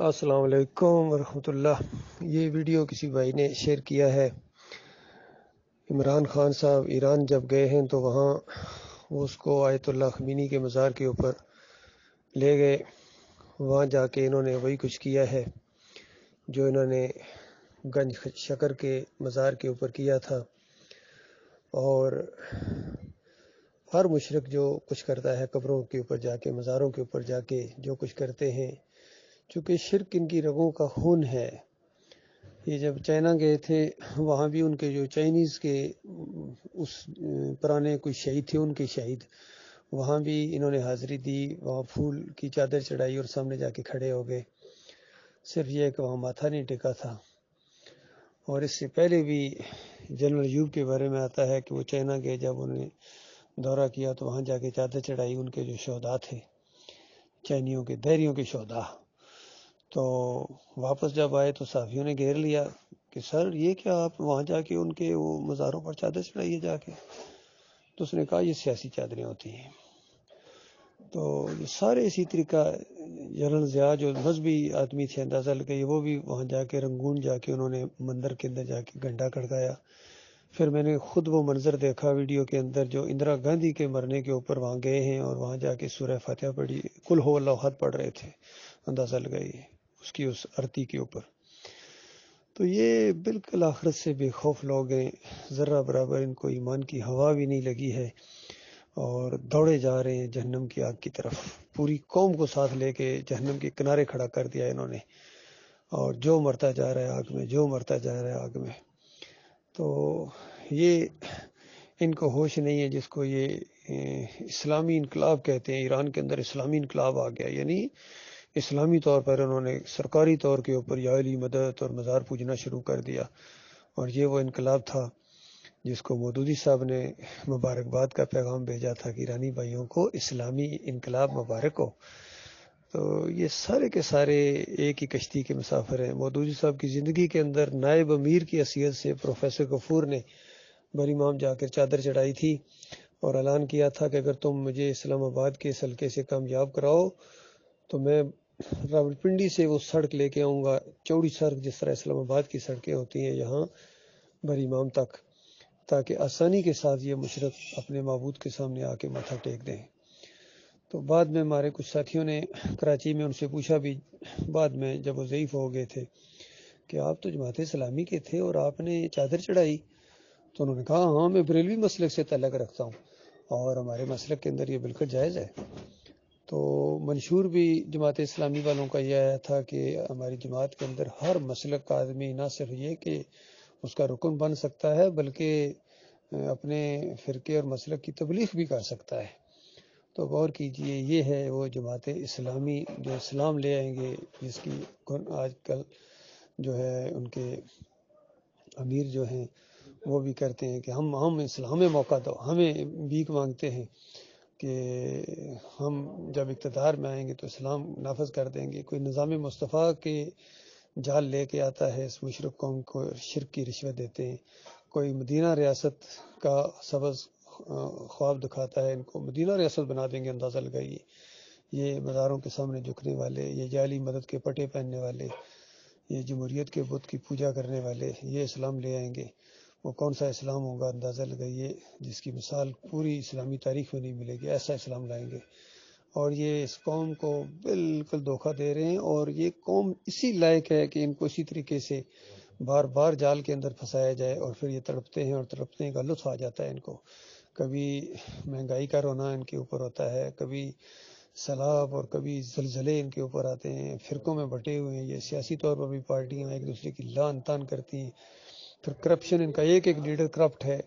السلام علیکم ورحمۃ اللہ۔ یہ ویڈیو کسی بھائی نے شیئر کیا ہے۔ عمران خان صاحب ایران جب گئے ہیں تو وہاں وہ اس کو آیت اللہ خمینی کے مزار کے اوپر لے گئے۔ وہاں جا کے انہوں نے وہی کچھ کیا ہے جو انہوں نے گنج شکر کے مزار کے اوپر کیا تھا۔ اور ہر مشرک جو کچھ کرتا ہے قبروں کے اوپر جا کے، مزاروں کے اوپر جا کے جو کچھ کرتے ہیں، چونکہ شرک ان کی رگوں کا خون ہے۔ یہ جب چائنا گئے تھے وہاں بھی ان کے جو چائنیز کے اس پرانے کوئی شہید تھے، ان کے شہید، وہاں بھی انہوں نے حاضری دی، وہاں پھول کی چادر چڑھائی اور سامنے جا کے کھڑے ہو گئے۔ صرف یہ کہ وہاں ماتھا نہیں ٹکا تھا۔ اور اس سے پہلے بھی جنرل ایوب کے بارے میں آتا ہے کہ وہ چائنا گئے، جب انہوں نے دورہ کیا تو وہاں جا کے چادر چڑھائی ان کے جو شہداء تھے، چائنیوں کے دہریوں کے شہداء۔ تو واپس جب آئے تو صحافیوں نے گھیر لیا کہ سر یہ کیا آپ وہاں جا کے ان کے وہ مزاروں پر چادر چڑھائیے جا کے؟ تو اس نے کہا یہ سیاسی چادریں ہوتی ہیں۔ تو یہ سارے اسی طریقہ جنرل ضیاء جو مذہبی آدمی تھے، اندازہ لگائیے، وہ بھی وہاں جا کے رنگون جا کے انہوں نے مندر کے اندر جا کے گھنٹا کھڑکایا۔ پھر میں نے خود وہ منظر دیکھا ویڈیو کے اندر، جو اندرا گاندھی کے مرنے کے اوپر وہاں گئے ہیں اور وہاں جا کے سورہ فاتحہ پڑھی، قل ہو اللہ احد پڑھ رہے تھے، اندازہ لگائیے اس کی اس آرتی کے اوپر۔ تو یہ بالکل آخرت سے بے خوف لوگ ہیں، ذرہ برابر ان کو ایمان کی ہوا بھی نہیں لگی ہے اور دوڑے جا رہے ہیں جہنم کی آگ کی طرف۔ پوری قوم کو ساتھ لے کے جہنم کے کنارے کھڑا کر دیا انہوں نے، اور جو مرتا جا رہا ہے آگ میں، جو مرتا جا رہا ہے آگ میں۔ تو یہ ان کو ہوش نہیں ہے، جس کو یہ اسلامی انقلاب کہتے ہیں۔ ایران کے اندر اسلامی انقلاب آ گیا، یعنی اسلامی طور پر انہوں نے سرکاری طور کے اوپر یا علی مدد اور مزار پوجنا شروع کر دیا۔ اور یہ وہ انقلاب تھا جس کو مودودی صاحب نے مبارکباد کا پیغام بھیجا تھا کہ ایرانی بھائیوں کو اسلامی انقلاب مبارک ہو۔ تو یہ سارے کے سارے ایک ہی کشتی کے مسافر ہیں۔ مودودی صاحب کی زندگی کے اندر نائب امیر کی حیثیت سے پروفیسر غفور نے بریمام جا کر چادر چڑھائی تھی اور اعلان کیا تھا کہ اگر تم مجھے اسلام آباد کے اس حلقے سے کامیاب کراؤ تو میں راولپنڈی سے وہ سڑک لے کے آؤں گا، چوڑی سڑک جس طرح اسلام آباد کی سڑکیں ہوتی ہیں یہاں بریمام تک، تاکہ آسانی کے ساتھ یہ مشرک اپنے معبود کے سامنے آ کے ماتھا ٹیک دیں۔ تو بعد میں ہمارے کچھ ساتھیوں نے کراچی میں ان سے پوچھا بھی بعد میں، جب وہ ضعیف ہو گئے تھے، کہ آپ تو جماعت اسلامی کے تھے اور آپ نے چادر چڑھائی؟ تو انہوں نے کہا ہاں میں بریلوی مسلک سے تعلق رکھتا ہوں اور ہمارے مسلک کے اندر یہ بالکل جائز ہے۔ تو منشور بھی جماعت اسلامی والوں کا یہ آیا تھا کہ ہماری جماعت کے اندر ہر مسلک کا آدمی نہ صرف یہ کہ اس کا رکن بن سکتا ہے بلکہ اپنے فرقے اور مسلک کی تبلیغ بھی کر سکتا ہے۔ تو غور کیجئے، یہ ہے وہ جماعت اسلامی جو اسلام لے آئیں گے، جس کی آج کل جو ہے ان کے امیر جو ہیں وہ بھی کرتے ہیں کہ ہم اسلام میں موقع دو، ہمیں بھیک مانگتے ہیں کہ ہم جب اقتدار میں آئیں گے تو اسلام نافذ کر دیں گے۔ کوئی نظام مصطفیٰ کے جال لے کے آتا ہے، اس مشرک قوم کو شرک کی رشوت دیتے ہیں۔ کوئی مدینہ ریاست کا سبز خواب دکھاتا ہے، ان کو مدینہ ریاست بنا دیں گے، اندازہ لگائیے۔ یہ مزاروں کے سامنے جھکنے والے، یہ جعلی مدد کے پٹے پہننے والے، یہ جمہوریت کے بت کی پوجا کرنے والے، یہ اسلام لے آئیں گے۔ وہ کون سا اسلام ہوگا اندازہ لگائیے، جس کی مثال پوری اسلامی تاریخ میں نہیں ملے گی، ایسا اسلام لائیں گے۔ اور یہ اس قوم کو بالکل دھوکہ دے رہے ہیں، اور یہ قوم اسی لائق ہے کہ ان کو اسی طریقے سے بار بار جال کے اندر پھنسایا جائے، اور پھر یہ تڑپتے ہیں اور تڑپنے کا لطف آ جاتا ہے ان کو۔ کبھی مہنگائی کا رونا ان کے اوپر ہوتا ہے، کبھی سیلاب اور کبھی زلزلے ان کے اوپر آتے ہیں، فرقوں میں بٹے ہوئے ہیں یہ، سیاسی طور پر بھی پارٹیاں ایک دوسرے کی لعن طعن کرتی ہیں، پھر کرپشن، ان کا ایک لیڈر کرپٹ ہے،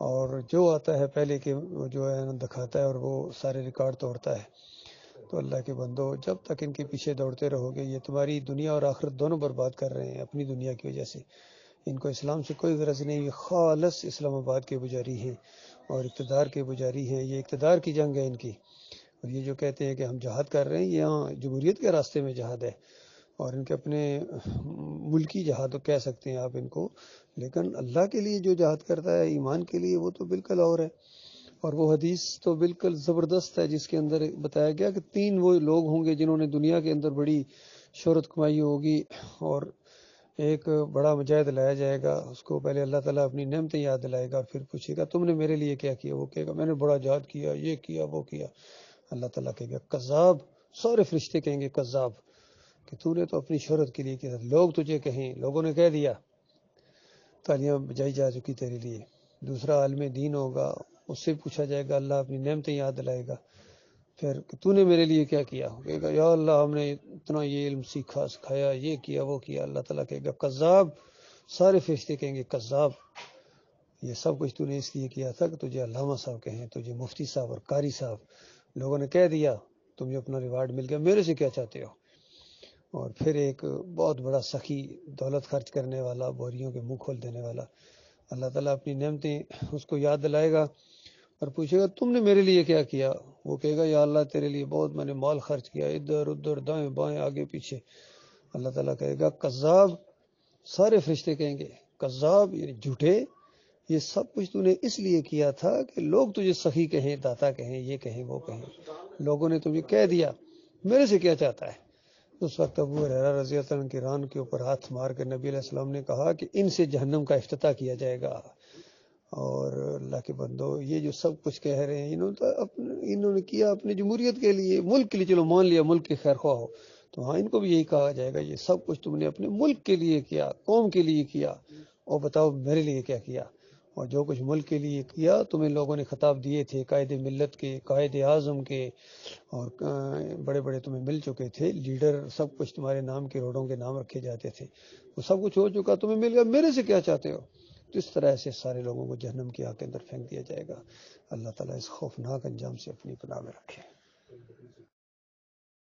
اور جو آتا ہے پہلے کے جو ہے دکھاتا ہے اور وہ سارے ریکارڈ توڑتا ہے۔ تو اللہ کے بندو، جب تک ان کے پیچھے دوڑتے رہو گے، یہ تمہاری دنیا اور آخرت دونوں برباد کر رہے ہیں اپنی دنیا کی وجہ سے۔ ان کو اسلام سے کوئی غرض نہیں، یہ خالص اسلام آباد کے پجاری ہیں اور اقتدار کے پجاری ہیں۔ یہ اقتدار کی جنگ ہے ان کی، اور یہ جو کہتے ہیں کہ ہم جہاد کر رہے ہیں، یہاں جمہوریت کے راستے میں جہاد ہے، اور ان کے اپنے ملکی جہاد کہہ سکتے ہیں آپ ان کو، لیکن اللہ کے لیے جو جہاد کرتا ہے ایمان کے لیے، وہ تو بالکل اور ہے۔ اور وہ حدیث تو بالکل زبردست ہے جس کے اندر بتایا گیا کہ 3 وہ لوگ ہوں گے جنہوں نے دنیا کے اندر بڑی شہرت کمائی ہوگی، اور ایک بڑا مجاہد لایا جائے گا، اس کو پہلے اللہ تعالیٰ اپنی نعمتیں یاد دلائے گا، پھر پوچھے گا تم نے میرے لیے کیا کیا؟ وہ کہے گا میں نے بڑا جہاد کیا، یہ کیا وہ کیا۔ اللہ تعالیٰ کہے گا کذاب، سارے فرشتے کہیں گے کذاب، کہ تو نے تو اپنی شہرت کے لیے کیا، لوگ تجھے کہیں، لوگوں نے کہہ دیا، تالیاں بجائی جا چکی تیرے لیے۔ دوسرا عالم دین ہوگا، اس سے پوچھا جائے گا، اللہ اپنی نعمتیں یاد دلائے گا، پھر تو نے میرے لیے کیا کیا؟ کہے گا یا اللہ ہم نے اتنا یہ علم سیکھا سکھایا، یہ کیا وہ کیا۔ اللہ تعالیٰ کہے گا کذاب، سارے فرشتے کہیں گے کذاب، یہ سب کچھ تو نے اس لیے کیا تھا کہ تجھے علامہ صاحب کہیں، تجھے مفتی صاحب اور قاری صاحب، لوگوں نے کہہ دیا، تمہیں اپنا ریوارڈ مل گیا، میرے سے کیا چاہتے ہو؟ اور پھر ایک بہت بڑا سخی، دولت خرچ کرنے والا، بوریوں کے منہ کھول دینے والا، اللہ تعالیٰ اپنی نعمتیں اس کو یاد دلائے گا اور پوچھے گا تم نے میرے لیے کیا کیا؟ وہ کہے گا یا اللہ تیرے لیے بہت میں نے مال خرچ کیا، ادھر ادھر دائیں بائیں آگے پیچھے۔ اللہ تعالیٰ کہے گا کذاب، سارے فرشتے کہیں گے کذاب، یعنی جھوٹے، یہ سب کچھ تو نے اس لیے کیا تھا کہ لوگ تجھے سخی کہیں، داتا کہیں، یہ کہیں وہ کہیں، لوگوں نے تمہیں کہہ دیا، میرے سے کیا چاہتا ہے؟ اس وقت ابو ہریرہ رضی اللہ عنہ کی ران کے اوپر ہاتھ مار کر نبی علیہ السلام نے کہا کہ ان سے جہنم کا افتتاح کیا جائے گا۔ اور اللہ کے بندو، یہ جو سب کچھ کہہ رہے ہیں انہوں نے کیا اپنی جمہوریت کے لیے، ملک کے لیے، چلو مان لیا ملک کے خیر خواہ ہو، تو ہاں ان کو بھی یہی کہا جائے گا یہ سب کچھ تم نے اپنے ملک کے لیے کیا، قوم کے لیے کیا، اور بتاؤ میرے لیے کیا کیا؟ اور جو کچھ ملک کے لیے کیا تمہیں لوگوں نے خطاب دیے تھے، قائد ملت کے، قائد اعظم کے، اور بڑے بڑے تمہیں مل چکے تھے لیڈر، سب کچھ تمہارے نام کے روڈوں کے نام رکھے جاتے تھے، وہ سب کچھ ہو چکا، تمہیں مل گیا، میرے سے کیا چاہتے ہو؟ تو اس طرح سے سارے لوگوں کو جہنم کی آگ کے اندر پھینک دیا جائے گا۔ اللہ تعالیٰ اس خوفناک انجام سے اپنی پناہ میں رکھے۔